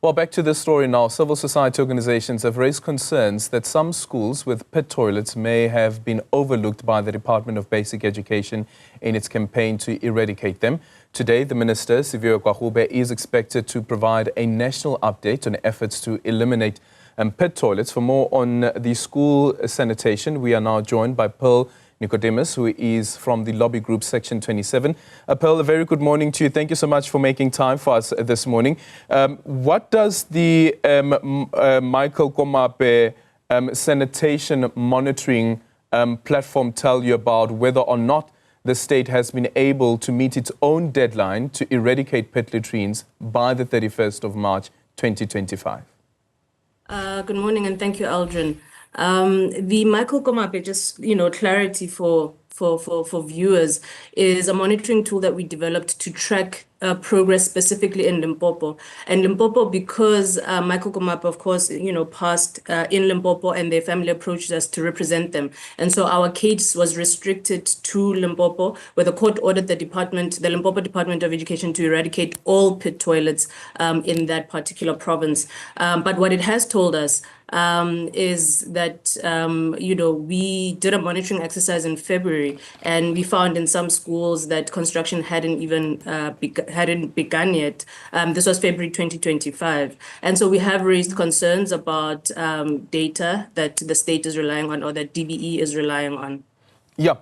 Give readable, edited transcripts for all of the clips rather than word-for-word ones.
Well, back to this story now. Civil society organizations have raised concerns that some schools with pit toilets may have been overlooked by the Department of Basic Education in its campaign to eradicate them. Today, the Minister, Siviwe Kwagube, is expected to provide a national update on efforts to eliminate pit toilets. For more on the school sanitation, we are now joined by Pearl Nicodemus, who is from the lobby group Section 27. Pearl, a very good morning to you. Thank you so much for making time for us this morning. What does the Michael Komape sanitation monitoring platform tell you about whether or not the state has been able to meet its own deadline to eradicate pit latrines by the 31st of March 2025? Good morning and thank you, Aldrin. The Michael Komape, just clarity for viewers, is a monitoring tool that we developed to track progress specifically in Limpopo. And Limpopo, because Michael Komape, of course, passed in Limpopo, and their family approached us to represent them. And so our case was restricted to Limpopo, where the court ordered the Limpopo Department of Education to eradicate all pit toilets in that particular province. But what it has told us is that, we did a monitoring exercise in February, and we found in some schools that construction hadn't begun yet. This was February 2025. And so we have raised concerns about data that the state is relying on, or that DBE is relying on. Yeah.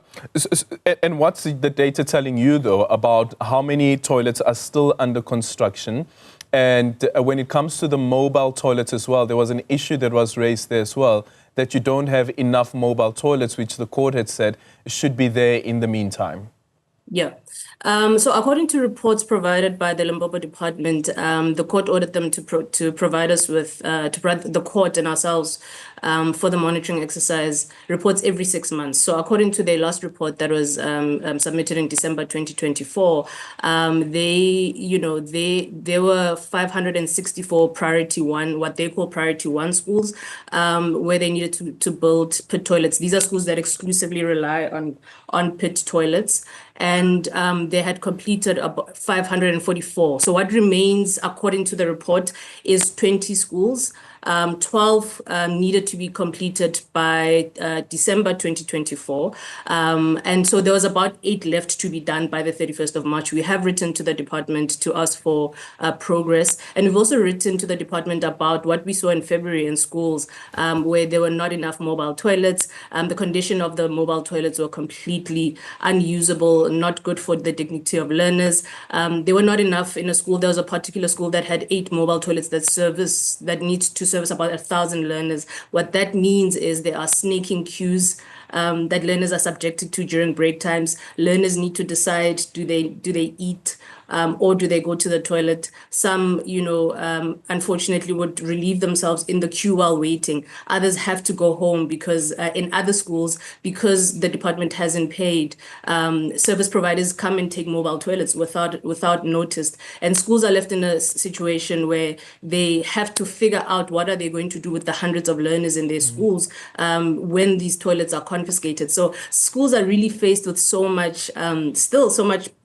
And what's the data telling you, though, about how many toilets are still under construction? And when it comes to the mobile toilets as well, there was an issue that was raised there as well, that you don't have enough mobile toilets, which the court had said should be there in the meantime. Yeah. So according to reports provided by the Limpopo Department, the court ordered them to provide us with, to provide the court and ourselves for the monitoring exercise reports every 6 months. So according to their last report that was submitted in December 2024, there were 564 priority one, what they call priority one schools, where they needed to build pit toilets. These are schools that exclusively rely on pit toilets. And they had completed about 544. So what remains, according to the report, is 20 schools. 12 needed to be completed by December 2024. And so there was about 8 left to be done by the 31st of March. We have written to the department to ask for progress. And we've also written to the department about what we saw in February in schools, where there were not enough mobile toilets. The condition of the mobile toilets were completely unusable, not good for the dignity of learners. There were not enough in a school. There was a particular school that had 8 mobile toilets that need to service about 1,000 learners. What that means is there are snaking queues that learners are subjected to during break times. Learners need to decide, do they eat or do they go to the toilet? Some, unfortunately would relieve themselves in the queue while waiting. Others have to go home because in other schools, because the department hasn't paid, service providers come and take mobile toilets without notice. And schools are left in a situation where they have to figure out what are they going to do with the hundreds of learners in their schools when these toilets are confiscated. So schools are really faced with so much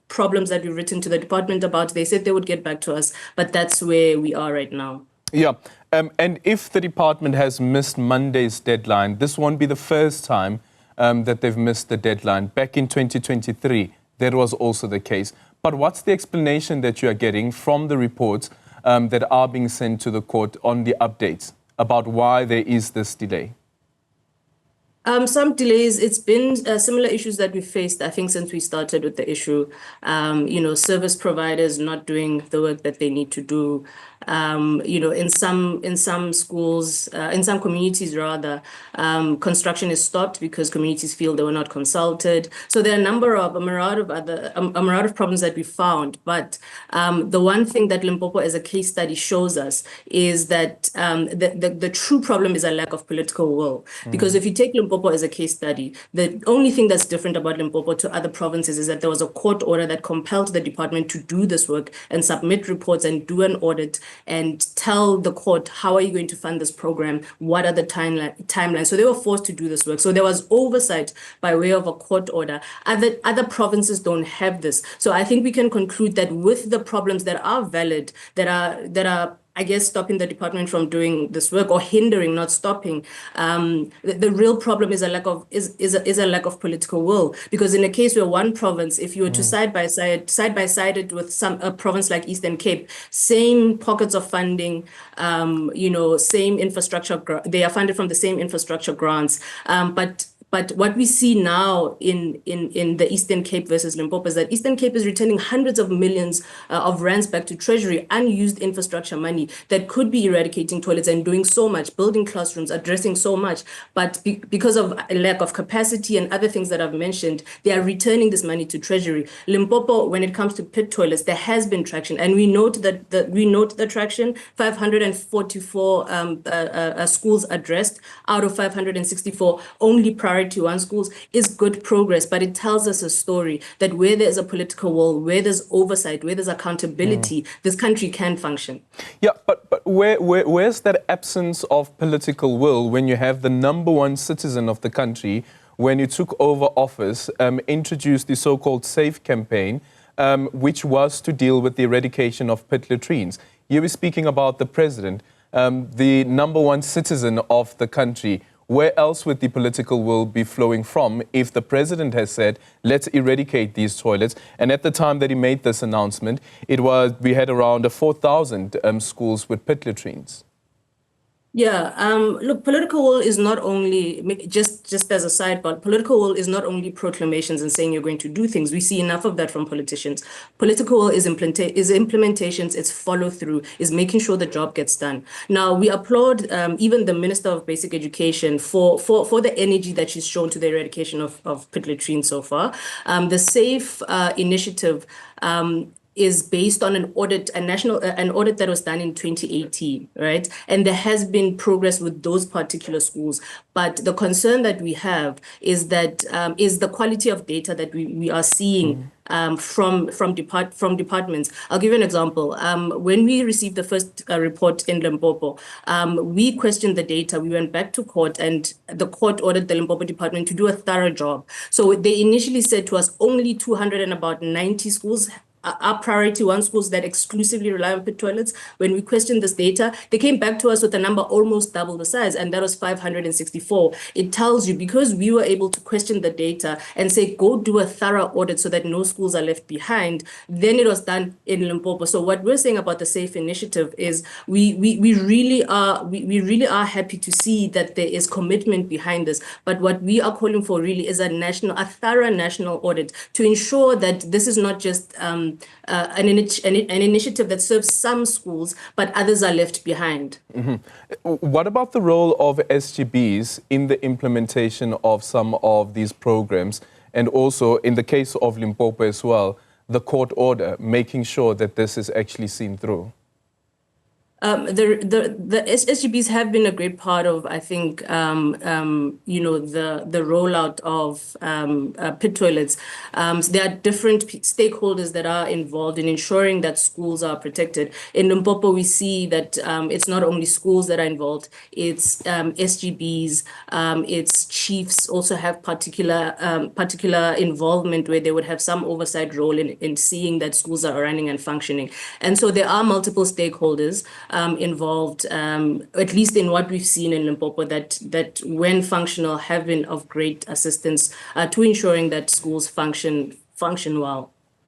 problems that we've written to the department about. They said they would get back to us, but that's where we are right now. Yeah. And if the department has missed Monday's deadline, this won't be the first time that they've missed the deadline. Back in 2023, that was also the case. But what's the explanation that you are getting from the reports that are being sent to the court on the updates about why there is this delay? Some delays. It's been similar issues that we faced, I think, since we started with the issue. Service providers not doing the work that they need to do. In some schools, in some communities rather, construction is stopped because communities feel they were not consulted. So there are a myriad of problems that we found. But the one thing that Limpopo as a case study shows us is that the true problem is a lack of political will. Because if you take Limpopo as a case study, the only thing that's different about Limpopo to other provinces is that there was a court order that compelled the department to do this work and submit reports and do an audit and tell the court, how are you going to fund this program? What are the timelines? So they were forced to do this work. So there was oversight by way of a court order. Other provinces don't have this. So I think we can conclude that with the problems that are valid, that are I guess, stopping the department from doing this work or hindering, not stopping. The real problem is a lack of a lack of political will. Because in a case where one province, if you were to side by side it with a province like Eastern Cape, same pockets of funding, same infrastructure, they are funded from the same infrastructure grants, but what we see now in the Eastern Cape versus Limpopo is that Eastern Cape is returning hundreds of millions of rands back to Treasury, unused infrastructure money that could be eradicating toilets and doing so much, building classrooms, addressing so much. But because of a lack of capacity and other things that I've mentioned, they are returning this money to Treasury. Limpopo, when it comes to pit toilets, there has been traction, and we note the traction. 544 schools addressed out of 564, only priority one schools is good progress, but it tells us a story that where there's a political will, where there's oversight, where there's accountability, this country can function. Yeah, but where's that absence of political will when you have the number one citizen of the country, when you took over office, introduced the so-called SAFE campaign, which was to deal with the eradication of pit latrines? You were speaking about the president, the number one citizen of the country. Where else would the political will be flowing from if the president has said, let's eradicate these toilets? And at the time that he made this announcement, we had around 4,000 schools with pit latrines. Yeah, look, political will is not only, just as a sidebar, political will is not only proclamations and saying you're going to do things. We see enough of that from politicians. Political will is implementations, it's follow through, is making sure the job gets done. Now, we applaud even the Minister of Basic Education for the energy that she's shown to the eradication of pit latrines so far. The SAFE initiative is based on an audit that was done in 2018, right? And there has been progress with those particular schools. But the concern that we have is that is the quality of data that we are seeing from departments. I'll give you an example. When we received the first report in Limpopo, we questioned the data. We went back to court, and the court ordered the Limpopo department to do a thorough job. So they initially said to us only 290 schools are priority one schools that exclusively rely on pit toilets. When we questioned this data, they came back to us with a number almost double the size, and that was 564. It tells you, because we were able to question the data and say, go do a thorough audit so that no schools are left behind, then it was done in Limpopo. So what we're saying about the SAFE initiative is we really are happy to see that there is commitment behind this. But what we are calling for really is a thorough national audit to ensure that this is not just an initiative that serves some schools, but others are left behind. What about the role of SGBs in the implementation of some of these programs, and also in the case of Limpopo as well, the court order, making sure that this is actually seen through? The SGBs have been a great part of, I think, the rollout of pit toilets. There are different stakeholders that are involved in ensuring that schools are protected. In Limpopo, we see that it's not only schools that are involved, it's SGBs, its chiefs also have particular involvement where they would have some oversight role in seeing that schools are running and functioning. And so there are multiple stakeholders involved, at least in what we've seen in Limpopo, that when functional have been of great assistance to ensuring that schools function well.